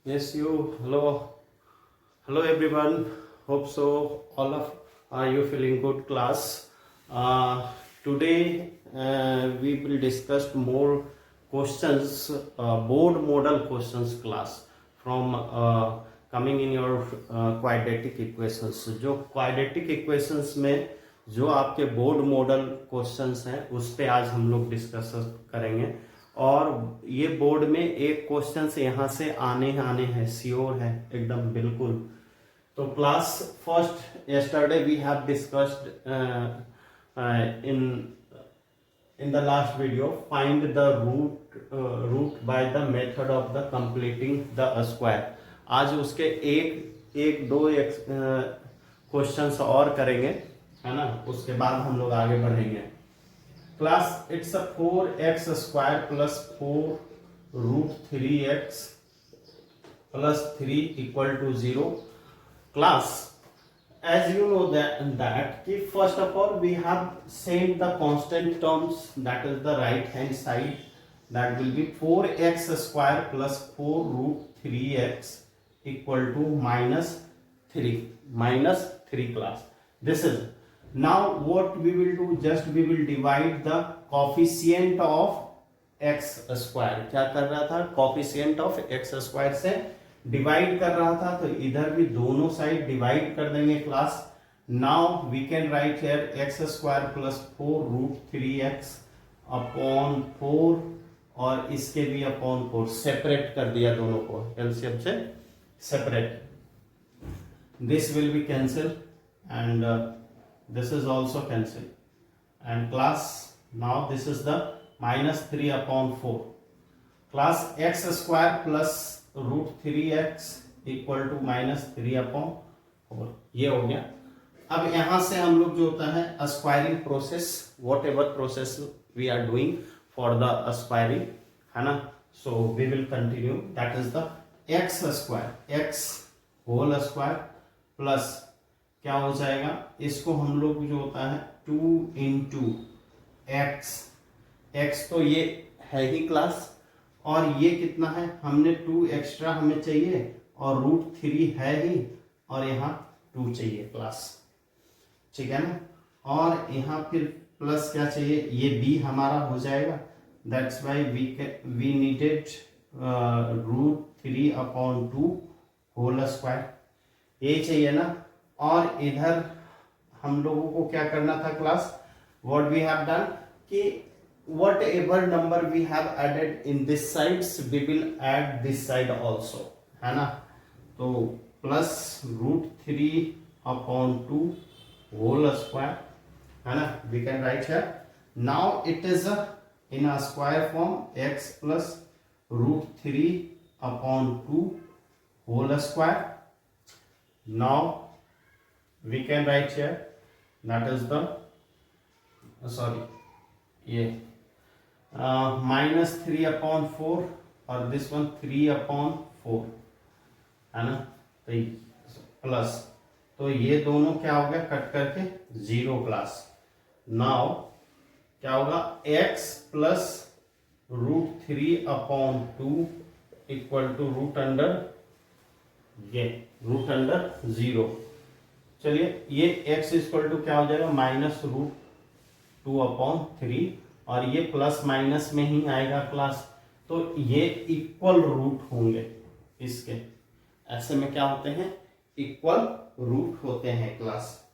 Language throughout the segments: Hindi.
Yes, you. Hello. Hello, everyone. Hope so. All of are you feeling good, class? Today we will discuss more questions, board model questions, class from coming in your quadratic equations. जो quadratic equations में जो आपके बोर्ड मॉडल क्वेश्चंस हैं उस पे आज हम लोग डिस्कस करेंगे। और ये बोर्ड में एक क्वेश्चन से यहाँ से आने हैं, श्योर है एकदम बिल्कुल। तो class first yesterday we have discussed in the last video find the root by the method of the completing the square। आज उसके एक दो क्वेश्चंस और करेंगे, है ना। उसके बाद हम लोग आगे बढ़ेंगे। Class it's 4x square plus 4 root 3x plus 3 equal to 0। Class as you know that first of all we have sent the constant terms, that is the right hand side, that will be 4x square plus 4 root 3x equal to minus 3 class। This is now what we will do, just we will divide the coefficient of x square। क्या कर रहा था, coefficient of x square से डिवाइड कर रहा था, तो इधर भी दोनों साइड डिवाइड कर देंगे class. Now we can write here x square plus 4 root 3x upon 4 और इसके भी अपॉन 4 सेपरेट कर दिया दोनों को, एलसीएम से separate. This will be cancel and this is also cancelled, and class now this is the minus 3 upon 4 class x square plus root 3x equal to minus 3 upon 4। ये हो गया। अब यहां से हम लोग जो होता है squaring process, whatever process we are doing for the squaring, है ना। So we will continue, that is the x square x whole square plus क्या हो जाएगा, इसको हम लोग जो होता है 2 इंटू एक्स तो ये है ही क्लास, और ये कितना है, हमने 2 एक्स्ट्रा हमें चाहिए और रूट 3 है ही, और यहाँ 2 चाहिए क्लास, ठीक है ना। और यहाँ फिर प्लस क्या चाहिए, ये b हमारा हो जाएगा, that's why we needed root 3 upon 2 whole square, ये चाहिए ना। और इधर हम लोगों को क्या करना था class, what we have done कि whatever number we have added in this sides we will add this side also, है ना। तो plus root 3 upon 2 whole square, है ना, we can write here. Now it is in a square form x plus root 3 upon 2 whole square. Now we can write here that is the ये minus 3 upon 4 और this one 3 upon 4, है ना। तो प्लस, तो ये दोनों क्या हो गया कट करके 0 क्लास। नाउ क्या होगा, x plus root 3 upon 2 equal to root under 0। चलिए ये x इक्वल टू क्या हो जाएगा, माइनस रूट 2 अपॉन 3, और ये प्लस माइनस में ही आएगा क्लास, तो ये इक्वल रूट होंगे इसके, ऐसे में क्या होते हैं, इक्वल रूट होते हैं क्लास।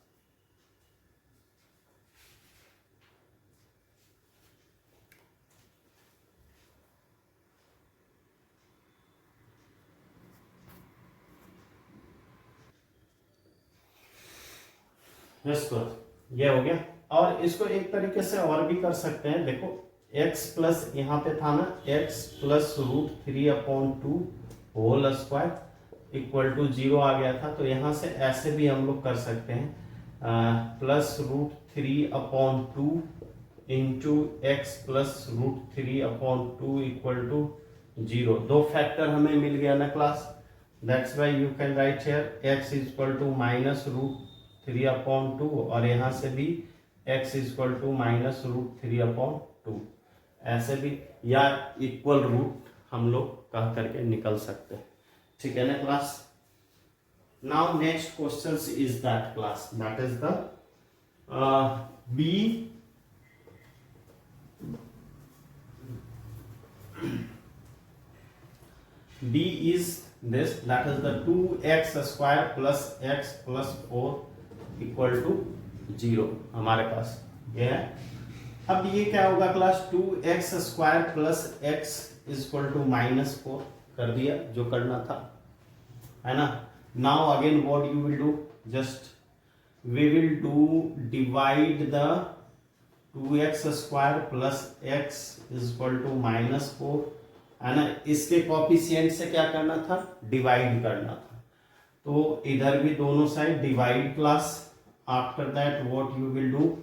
ये हो गया। और इसको एक तरीके से और भी कर सकते हैं, देखो x प्लस यहाँ पे था ना, x plus root 3 upon 2 whole square equal to 0 आ गया था, तो यहाँ से ऐसे भी हम लोग कर सकते हैं, plus root 3 upon 2 into x plus root 3 upon 2 equal to 0। दो फैक्टर हमें मिल गया ना class, that's why you can write here x equal to minus root 3 upon 2, और यहाँ से भी x equal to minus root 3 upon 2, ऐसे भी, या इक्वल रूट हम लोग कह करके निकल सकते हैं। ठीक है ना class. Now next question is that class, that is the B b is this, that is the 2x square plus x plus 4 equal to 0 हमारे पास ये है। अब ये क्या होगा class, 2x square plus x is equal to -4 कर दिया जो करना था, है ना। Now again what you will do, just we will do divide the 2x square plus x is equal to -4, है ना। इसके कॉफिशिएंट से क्या करना था, डिवाइड करना था, तो इधर भी दोनों side divide class. After that what you will do,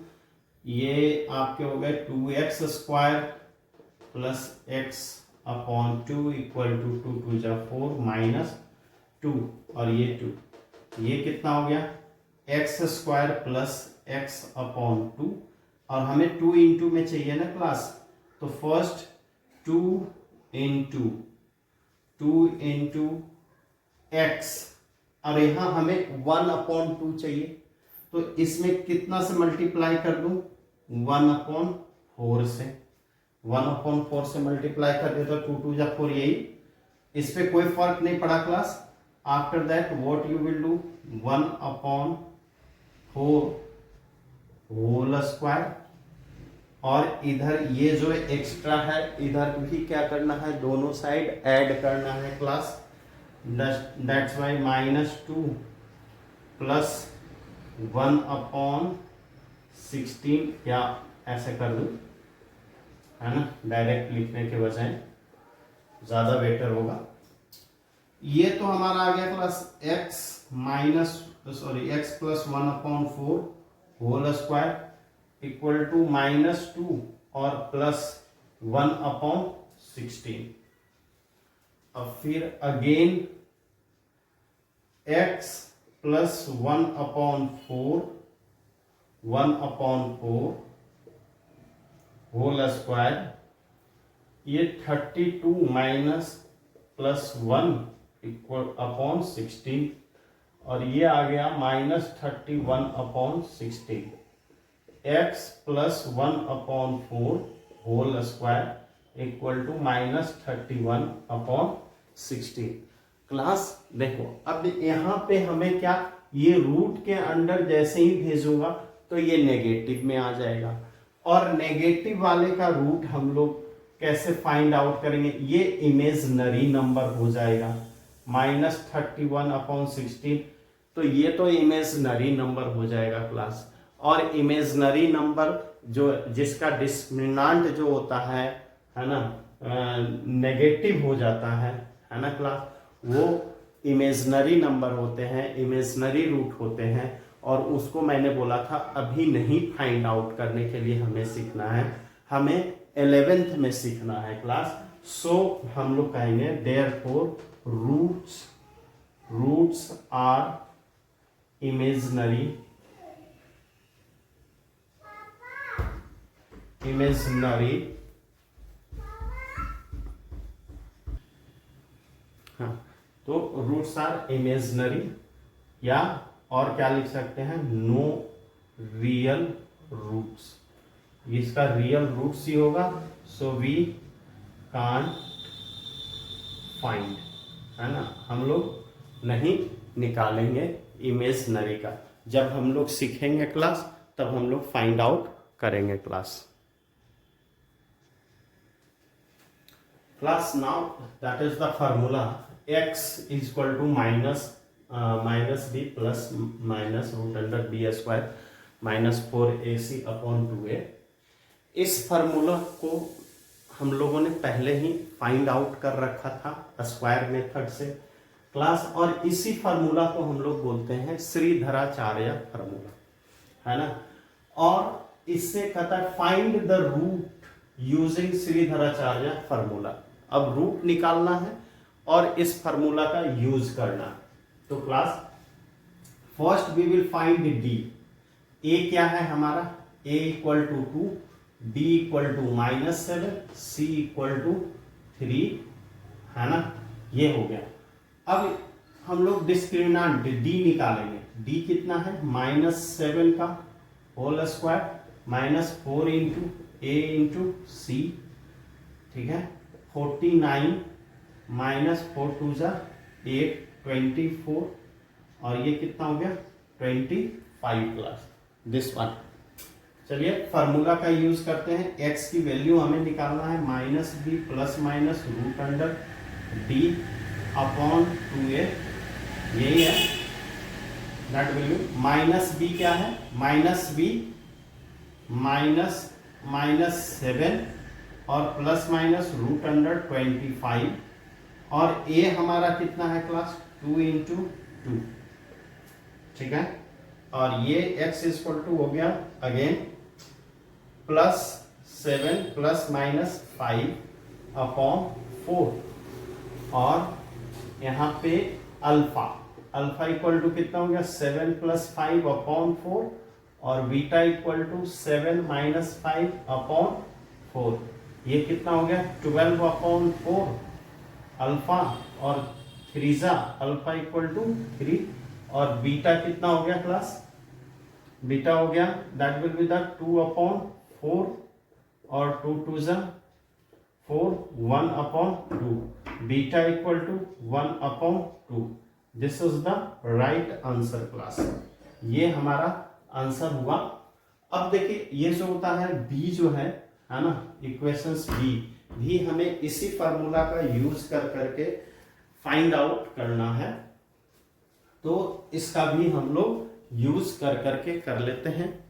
ये आपके हो गए 2x square plus x upon 2 equal to 2 2 जा 4 माइनस 2 और ये 2, ये कितना हो गया x square plus x upon 2, और हमें 2 इंटू में चाहिए ना क्लास, तो फर्स्ट 2 इंटू x, और यहां हमें 1/2 चाहिए, तो इसमें कितना से मल्टीप्लाई कर दूं, 1/4 से, 1/4 से मल्टीप्लाई कर दे तो 2 2 जा 4, यही, इस पे कोई फर्क नहीं पड़ा class. After that what you will do, 1/4 whole square, और इधर ये जो एक्स्ट्रा है इधर भी क्या करना है, दोनों साइड ऐड करना है क्लास। दैट्स वाई -2 प्लस 1/16, या ऐसे कर दूं, है ना, डायरेक्ट लिखने के बजाय ज्यादा बेटर होगा। ये तो हमारा आ गया class x plus 1/4 whole square equal to -2 और प्लस 1/16। अब फिर again x plus 1/4 whole square, ये 32 माइनस प्लस 1 इक्वल अपॉन 16, और ये आ गया -31/16। x plus 1/4 whole square equal to -31/16। Class देखो, अब यहाँ पे हमें क्या, ये रूट के अंदर जैसे ही भेजूंगा तो ये नेगेटिव में आ जाएगा, और नेगेटिव वाले का रूट हम लोग कैसे फाइंड आउट करेंगे, ये इमेजनरी नंबर हो जाएगा, -31/16, तो ये तो इमेजनरी नंबर हो जाएगा क्लास। और इमेजनरी नंबर जो जिसका डिस्क्रिमिनेंट जो होता है ना, नेगेटिव हो जाता है ना क्लास, वो इमेजनरी नंबर होते हैं, इमेजनरी रूट होते हैं, और उसको मैंने बोला था अभी नहीं फाइंड आउट करने के लिए हमें सीखना है, हमें 11th में सीखना है क्लास। सो हम लोग कहेंगे देयरफॉर रूट्स आर इमेजनरी हाँ, तो रूट्स आर इमेजनरी, या और क्या लिख सकते हैं, नो रियल रूट्स, इसका रियल रूट्स ही होगा, सो वी कांट फाइंड, है ना, हम लोग नहीं निकालेंगे इमेजनरी का। जब हम लोग सीखेंगे क्लास तब हम लोग फाइंड आउट करेंगे class. Class, now that is the formula, x is equal to minus b plus minus root under b square minus 4ac upon 2a। इस फार्मूला को हम लोगों ने पहले ही फाइंड आउट कर रखा था स्क्वायर मेथड से क्लास, और इसी फार्मूला को हम लोग बोलते हैं श्रीधराचार्य फार्मूला, है ना। और इससे कहता है find the root using Sridharacharya formula. अब रूट निकालना है और इस फार्मूला का यूज करना है, तो class first we will find D. A क्या है हमारा, a equal to 2, b equal to -7, c equal to 3, है ना, ये हो गया। अब हम लोग डिस्क्रिमिनेंट डी निकालेंगे। डी कितना है, -7 का होल स्क्वायर -4 इंटू ए इंटू सी, ठीक है, 49 -4 2 जा 8 24, और ये कितना हो गया 25 प्लस दिस वन। चलिए फार्मूला का यूज करते हैं। x की वैल्यू हमें निकालना है -b plus minus root under d upon 2a, यही है दैट वैल्यू। -b क्या है, -b -7 और प्लस माइनस रूट अंडर 25, और a हमारा कितना है क्लास 2 इंटू 2, ठीक है, और ये x इक्वल टू हो गया अगेन +7 प्लस माइनस 5 अपॉन 4, और यहाँ पे अल्फा इक्वल टू कितना हो गया 7 प्लस 5 अपॉन 4, और beta equal to 7 minus 5 upon 4, ये कितना हो गया 12 अपॉन 4 अल्फा, और 3 जा अल्फा इक्वल टू 3, और बीटा कितना हो गया क्लास, बीटा हो गया that will be the 2 upon 4, और 2 2 जा 4 1 upon 2, beta equal to 1 upon 2। This is the right answer class, ये हमारा आंसर हुआ। अब देखिए ये जो होता है बी जो है ना, इक्वेशंस भी हमें इसी फार्मूला का यूज कर करके फाइंड आउट करना है, तो इसका भी हम लोग यूज कर करके कर लेते हैं।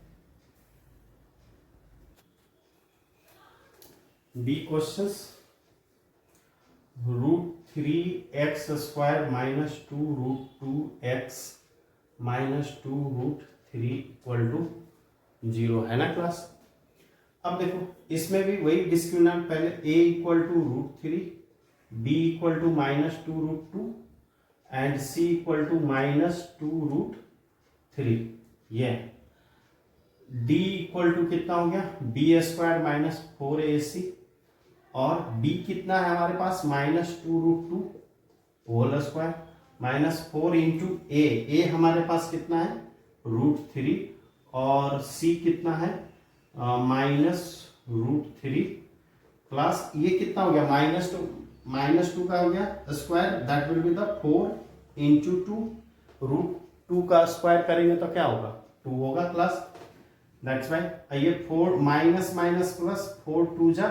बी क्वेश्चंस, √3x² -2 √2x -2 √3 = 0 है ना क्लास। अब देखो इसमें भी वही डिस्क्रिमिनेंट, पहले a equal to √3, b equal to -2 √2 and c equal to -2 √3, ये d इक्वल टू कितना हो गया b² -4ac, और b कितना है हमारे पास -2 √2 होल स्क्वायर -4 इंटू a हमारे पास कितना है √3, और c कितना है -√3 प्लस ये कितना हो गया -2 का हो गया square, that will be the 4 into 2 √2 का स्क्वायर करेंगे तो क्या होगा 2 होगा क्लास, दैट्स वाई ये 4 माइनस माइनस प्लस 4 2 जा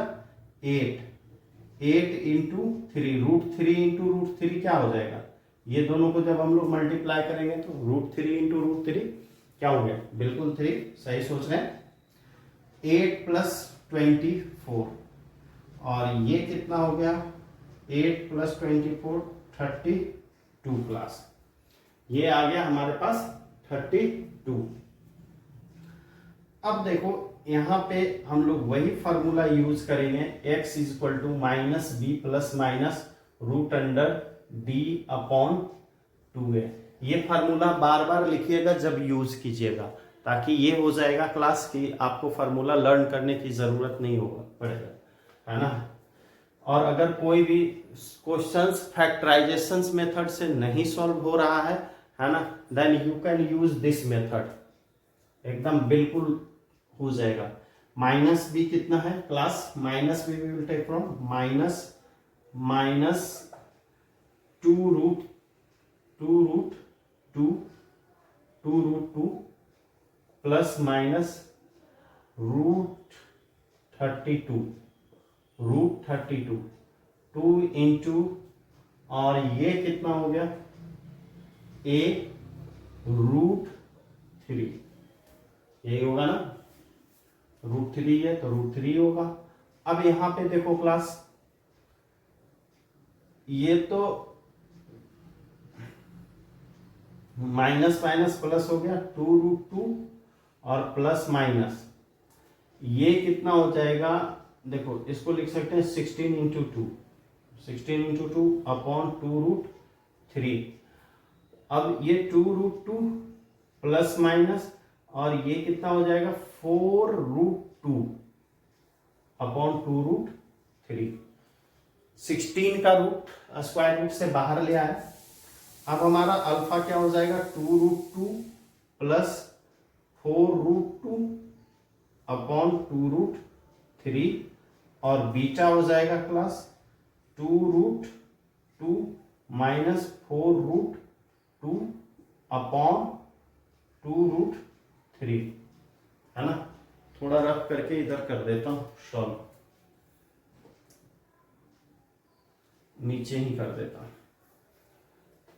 8 इंटू 3 √3 इंटू √3 क्या हो जाएगा, ये दोनों को जब हम लोग मल्टीप्लाई करेंगे तो √3 इंटू √3 क्या हो गया, बिल्कुल 3 सही सोच रहे हैं। 8 प्लस 24, और ये कितना हो गया 8 प्लस 24 32 क्लास, ये आ गया हमारे पास 32। अब देखो यहाँ पे हम लोग वही फार्मूला यूज करेंगे, x equal to -b plus minus root under d upon 2a। ये फार्मूला बार बार लिखिएगा जब यूज कीजिएगा, ताकि ये हो जाएगा क्लास की आपको फार्मूला लर्न करने की जरूरत नहीं होगा पड़ेगा, है ना। और अगर कोई भी क्वेश्चंस फैक्टराइजेशंस मेथड से नहीं सॉल्व हो रहा है ना, then you can use this method, एकदम बिल्कुल हो जाएगा। -b कितना है class, -b we will take from -2 √2 plus minus √32 2 into, और ये कितना हो गया a √3, यही होगा ना, √3 है तो √3 होगा। अब यहां पे देखो क्लास, ये तो माइनस माइनस प्लस हो गया 2 √2 और प्लस माइनस, ये कितना हो जाएगा, देखो इसको लिख सकते हैं 16 इंटू 2 अपॉन 2 √3। अब ये 2 √2 प्लस माइनस, और ये कितना हो जाएगा 4 √2 अपॉन 2 √3। 16 का रूट स्क्वायर रूट से बाहर ले आया, अब हमारा अल्फा क्या हो जाएगा 2√2 प्लस 4√2 अपॉन 2√3 और बीटा हो जाएगा क्लास 2√2 माइनस 4√2 अपॉन 2√3, है ना। थोड़ा रफ करके इधर कर देता हूं सॉल्व, नीचे ही कर देता हूं।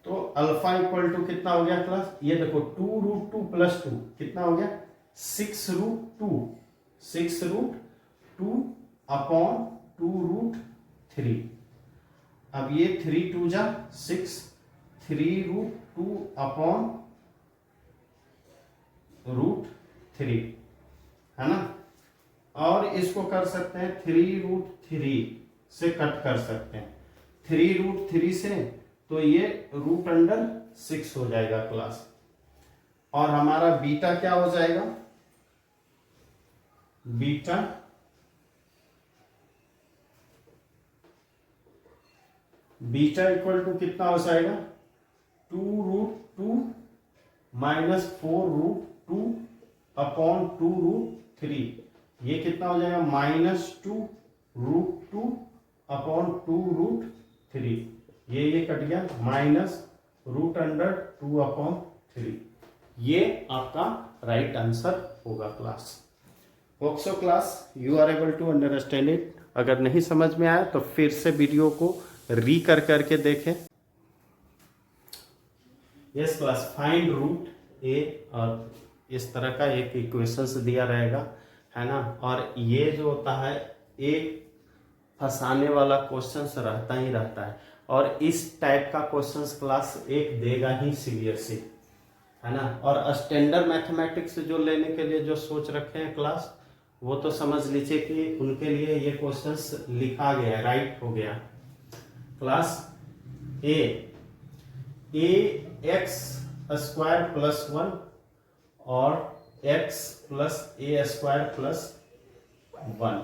तो अल्फा इक्वल टू कितना हो गया क्लास, ये देखो 2√2 प्लस 2 कितना हो गया 6√2 अपॉन 2√3। अब ये 3 2 जा 6, 3√2 अपॉन √3, है ना। और इसको कर सकते हैं 3√3 से कट कर सकते हैं, 3√3 से तो ये √6 हो जाएगा क्लास। और हमारा बीटा क्या हो जाएगा, बीटा इक्वल टू कितना हो जाएगा 2√2 माइनस 4√2 अपॉन 2√3, ये कितना हो जाएगा -2√2 अपॉन 2√3, ये कट गया -√2 अपॉन 3। ये आपका राइट आंसर होगा class. Hope so class you are able to understand it. अगर नहीं समझ में आया तो फिर से वीडियो को री करके देखें। यस क्लास, फाइंड रूट ए, और इस तरह का एक इक्वेशंस दिया रहेगा, है ना। और ये जो होता है एक फंसाने वाला क्वेश्चंस रहता ही रहता है, और इस टाइप का क्वेश्चंस क्लास एक देगा ही सीरियस से, है ना। और स्टैंडर्ड मैथमेटिक्स जो लेने के लिए जो सोच रखे हैं क्लास, वो तो समझ लीजिए कि उनके लिए ये क्वेश्चंस लिखा गया, राइट हो गया क्लास। ए एक्स स्क्वायर प्लस 1 और x प्लस ए स्क्वायर प्लस 1,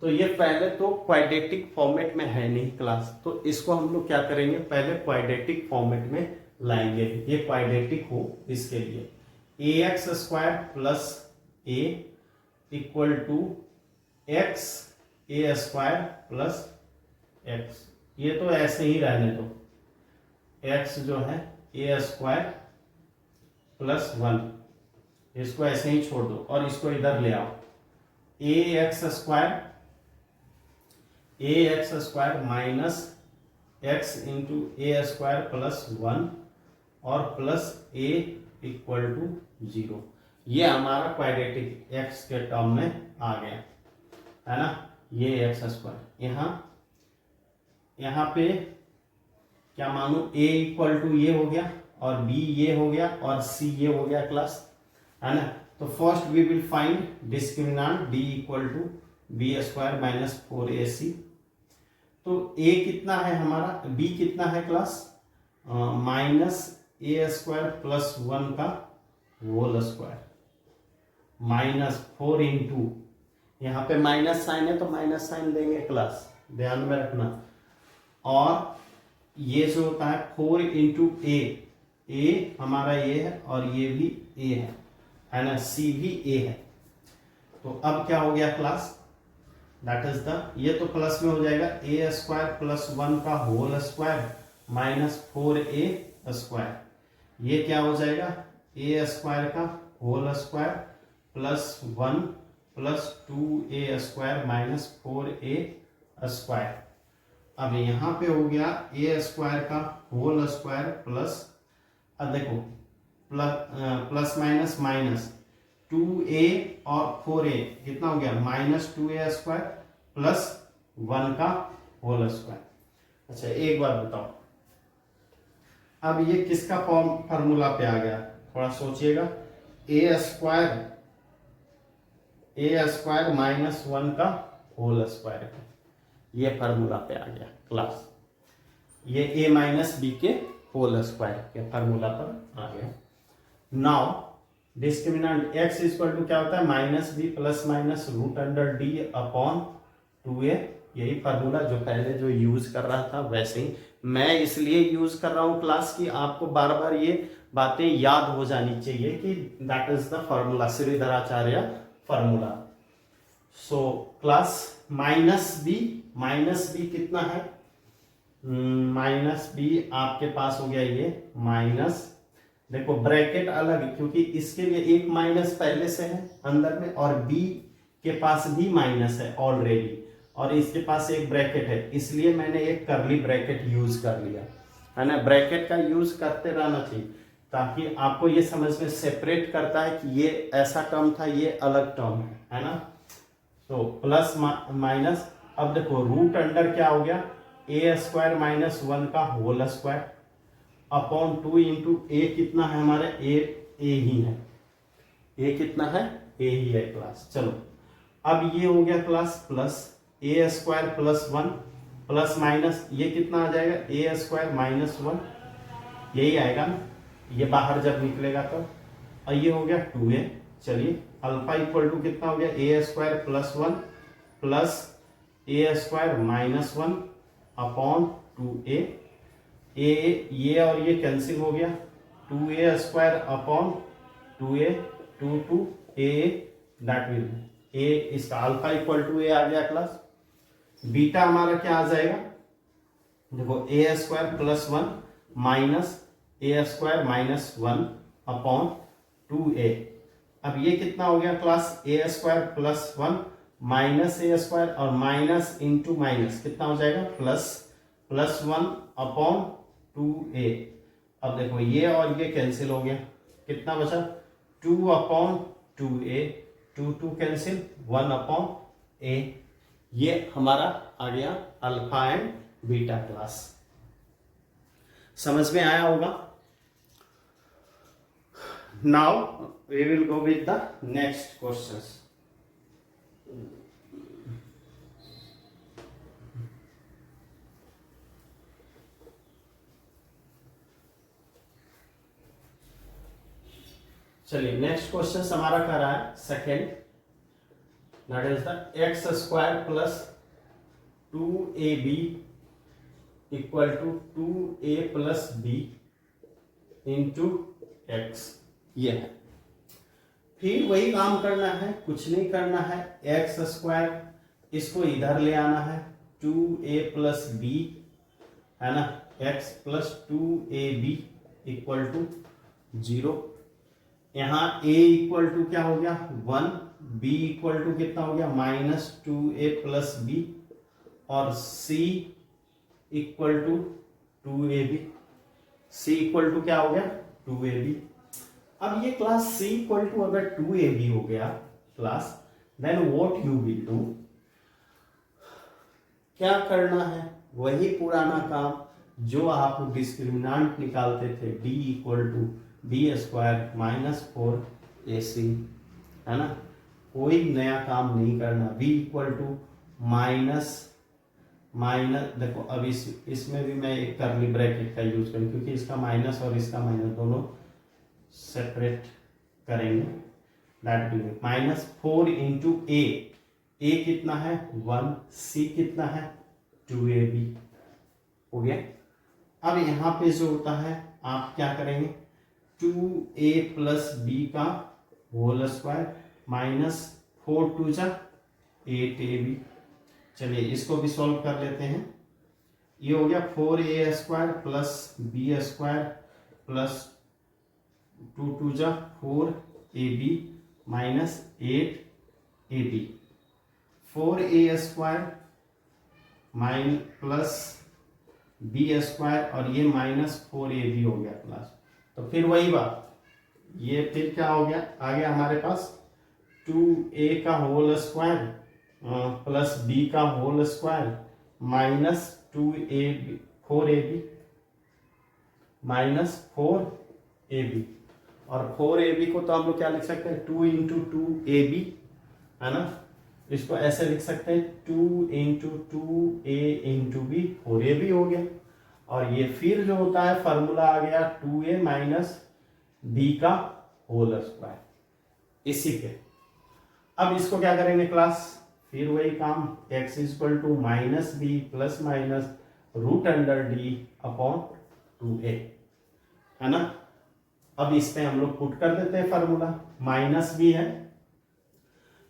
तो ये पहले तो क्वाड्रेटिक फॉर्मेट में है नहीं क्लास, तो इसको हम लोग क्या करेंगे, पहले क्वाड्रेटिक फॉर्मेट में लाएंगे, ये क्वाड्रेटिक हो इसके लिए। A x square plus a equal to x a square plus x, ये तो ऐसे ही रहने दो, एक्स जो है ए स्क्वायर प्लस 1, इसको ऐसे ही छोड़ दो और इसको इधर ले आओ। A x square minus x into a square plus 1 और प्लस ए इक्वल टू 0, ये हमारा क्वाड्रेटिक एक्स के टर्म में आ गया, है ना। ये एक्स स्क्वायर यहाँ पे क्या मानू, a इक्वल टू ये हो गया और b ये हो गया और c ये हो गया क्लास, है ना। तो first we will find discriminant b equal to b square minus 4ac। तो a कितना है हमारा, b कितना है class, minus a square plus 1 का होल स्क्वायर माइनस 4 इंटू, यहाँ पे माइनस साइन है तो माइनस साइन देंगे क्लास, ध्यान में रखना। और ये जो होता है 4 इंटू ए हमारा ये है और ये भी ए है ना, सी भी ए है। तो अब क्या हो गया क्लास, दैट इज द, ये तो प्लस में हो जाएगा ए स्क्वायर प्लस 1 का whole square minus 4a square, ये क्या हो जाएगा ए स्क्वायर का whole square plus 1 plus 2a square minus 4a square. अब यहाँ पे हो गया ए स्क्वायर का होल स्क्वायर प्लस, अब देखो प्लस माइनस माइनस 2a और 4a कितना हो गया माइनस 2a स्क्वायर प्लस 1 का होल स्क्वायर। अच्छा एक बात बताओ, अब ये किसका फॉर्मूला पे आ गया, थोड़ा सोचिएगा। ए स्क्वायर माइनस 1 का होल स्क्वायर, ये फार्मूला पे आ गया क्लास, ये a माइनस बी के होल स्क्वायर के फार्मूला पर आ गया। Now discriminant x equal to क्या होता है minus b plus minus root under d upon 2a यही फार्मूला जो पहले जो यूज कर रहा था वैसे ही मैं इसलिए यूज कर रहा हूँ क्लास की आपको बार बार ये बातें याद हो जानी चाहिए कि that is the formula, Shridharacharya formula. So class minus b कितना है, माइनस बी आपके पास हो गया ये माइनस, देखो ब्रैकेट अलग क्योंकि इसके लिए एक माइनस पहले से है अंदर में और बी के पास भी माइनस है ऑलरेडी और इसके पास एक ब्रैकेट है, इसलिए मैंने एक कर्ली ब्रैकेट यूज कर लिया है ना। ब्रैकेट का यूज करते रहना चाहिए ताकि आपको ये समझ में सेपरेट करता है कि ये ऐसा टर्म था, ये अलग टर्म है ना। तो प्लस माइनस, अब देखो रूट अंडर क्या हो गया, ए स्क्वायर माइनस 1 का होल स्क्वायर अपॉन 2 इंटू ए कितना है हमारे, ए ही है, ए कितना है, ए ही है क्लास। चलो अब ये हो गया क्लास प्लस ए स्क्वायर प्लस 1 प्लस माइनस ये कितना आ जाएगा, ए स्क्वायर माइनस 1, यही आएगा ना, ये बाहर जब निकलेगा तो। और ये हो गया 2a, चलिए अल्फा इक्वल टू कितना हो गया, a square plus 1 plus A square minus 1 upon 2a, ये और ये कैंसिल हो गया, 2a square upon 2a 2a that will a, इसका अल्फा इक्वल टू a आ गया क्लास। बीटा हमारा क्या आ जाएगा, देखो ए square plus 1 minus a square minus 1 upon 2a। अब ये कितना हो गया class, A square plus 1 minus a square और माइनस इंटू माइनस कितना हो जाएगा, प्लस 1 अपॉन 2a। अब देखो ये और ये कैंसिल हो गया, कितना बचा 2 upon 2a, 2 cancel 1 upon a। ये हमारा आ गया अल्फा एंड बीटा क्लास। समझ में आया होगा। Now we will go with the next questions. चलिए नेक्स्ट क्वेश्चन हमारा कर रहा है second, that is the x square plus 2ab equal to 2a plus b into x. ये है, फिर वही काम करना है, कुछ नहीं करना है, एक्स स्क्वायर इसको इधर ले आना है 2a प्लस b है ना, x plus 2ab equal to 0। यहाँ a इक्वल टू क्या हो गया 1, b इक्वल टू कितना हो गया माइनस 2a प्लस b और c equal to 2ab, c equal to क्या हो गया 2ab। अब ये क्लास c इक्वल टू अगर 2ab हो गया class, then what you will do, क्या करना है, वही पुराना काम जो आप डिस्क्रिमिनेंट निकालते थे, d equal to b square minus 4ac है ना, कोई नया काम नहीं करना। b इक्वल टू माइनस देखो अब इसमें भी मैं एक कर्ली ब्रैकेट का यूज करूँ क्योंकि इसका माइनस और इसका माइनस दोनों सेपरेट करेंगे, that will minus 4 into a कितना है 1, c कितना है 2ab हो गया। अब यहाँ पे जो होता है आप क्या करेंगे 2a प्लस b का होल स्क्वायर माइनस 4 2 जा 8ab। चलिए इसको भी सॉल्व कर लेते हैं, ये हो गया 4a square plus b square plus 2 2 जा 4ab minus 8ab, 4a square mine plus b square और ये माइनस 4ab हो गया प्लस। तो फिर वही बात, ये फिर क्या हो गया, आ गया हमारे पास 2a का होल स्क्वायर प्लस b का whole square minus 4ab minus 4ab, और 4ab को तो हम लोग क्या लिख सकते हैं 2 इंटू 2ab है ना, इसको ऐसे लिख सकते हैं 2 into 2a into b, 4ab हो गया। और ये फिर जो होता है फार्मूला आ गया 2a माइनस b का होल स्क्वायर, इसी पे। अब इसको क्या करेंगे क्लास, फिर वही काम, x equal to minus b plus minus root under d upon 2a, है ना। अब इस पे हम लोग पुट कर देते हैं फार्मूला, माइनस बी है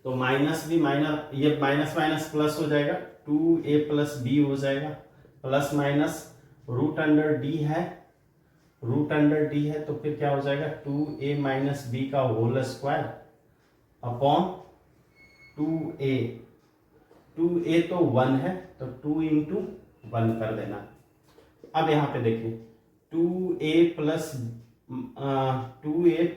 तो माइनस बी माइनस, ये माइनस माइनस प्लस हो जाएगा, 2a प्लस बी हो जाएगा, plus minus root under d है, रूट अंडर डी है तो फिर क्या हो जाएगा 2a माइनस बी का whole square upon 2a, 2a तो 1 है तो 2 इंटू 1 कर देना। अब यहाँ पे देखिए 2a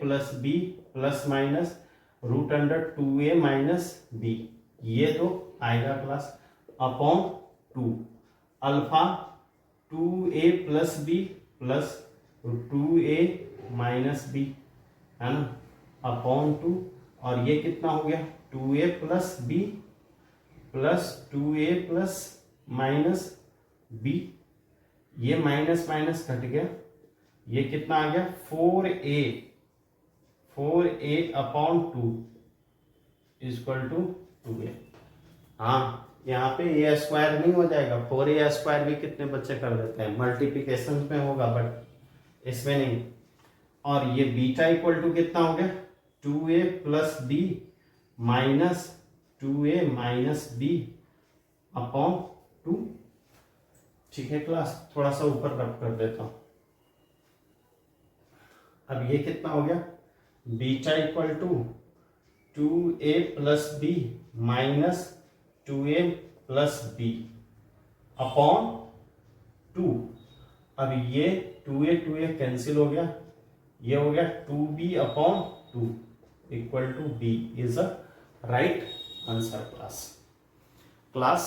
plus b plus minus root under 2a minus b, ये तो आएगा class upon 2 alpha 2a plus b plus 2a minus b, है ना, अपॉन 2, और ये कितना हो गया 2a plus b plus 2a plus minus b, ये माइनस माइनस कट गया, ये कितना आ गया 4a upon 2 equal to 2a। हाँ, यहाँ पे ए स्क्वायर नहीं हो जाएगा, 4a स्क्वायर भी कितने बच्चे कर देते हैं, मल्टीप्लिकेशन में होगा बट इसमें नहीं। और ये बीटा इक्वल टू कितना हो गया 2a plus b minus 2a minus b upon 2। ठीक है क्लास, थोड़ा सा ऊपर रब कर देता हूं। अब ये कितना हो गया beta equal to 2a plus b minus 2a plus b upon 2। अब ये 2a कैंसिल हो गया, ये हो गया 2b upon 2 equal to b is a right answer class.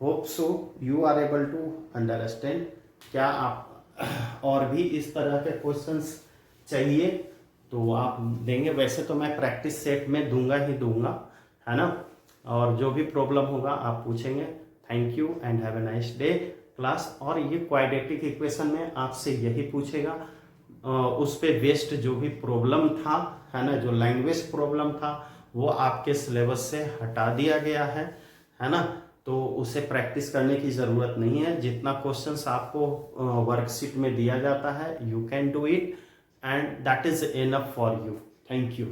Hope so you are able to understand. क्या आप और भी इस तरह के क्वेश्चंस चाहिए तो आप देंगे, वैसे तो मैं प्रैक्टिस सेट में दूंगा ही दूंगा, है ना, और जो भी प्रॉब्लम होगा आप पूछेंगे। Thank you and have a nice day class. और ये क्वाड्रेटिक इक्वेशन में आपसे यही पूछेगा, उस पे बेस्ड जो भी प्रॉब्लम था, है ना, जो लैंग्वेज प्रॉब्लम था वो आपके सिलेबस से हटा दिया गया है ना, तो उसे प्रैक्टिस करने की ज़रूरत नहीं है। जितना क्वेश्चंस आपको वर्कशीट में दिया जाता है you can do it and that is enough for you. Thank you.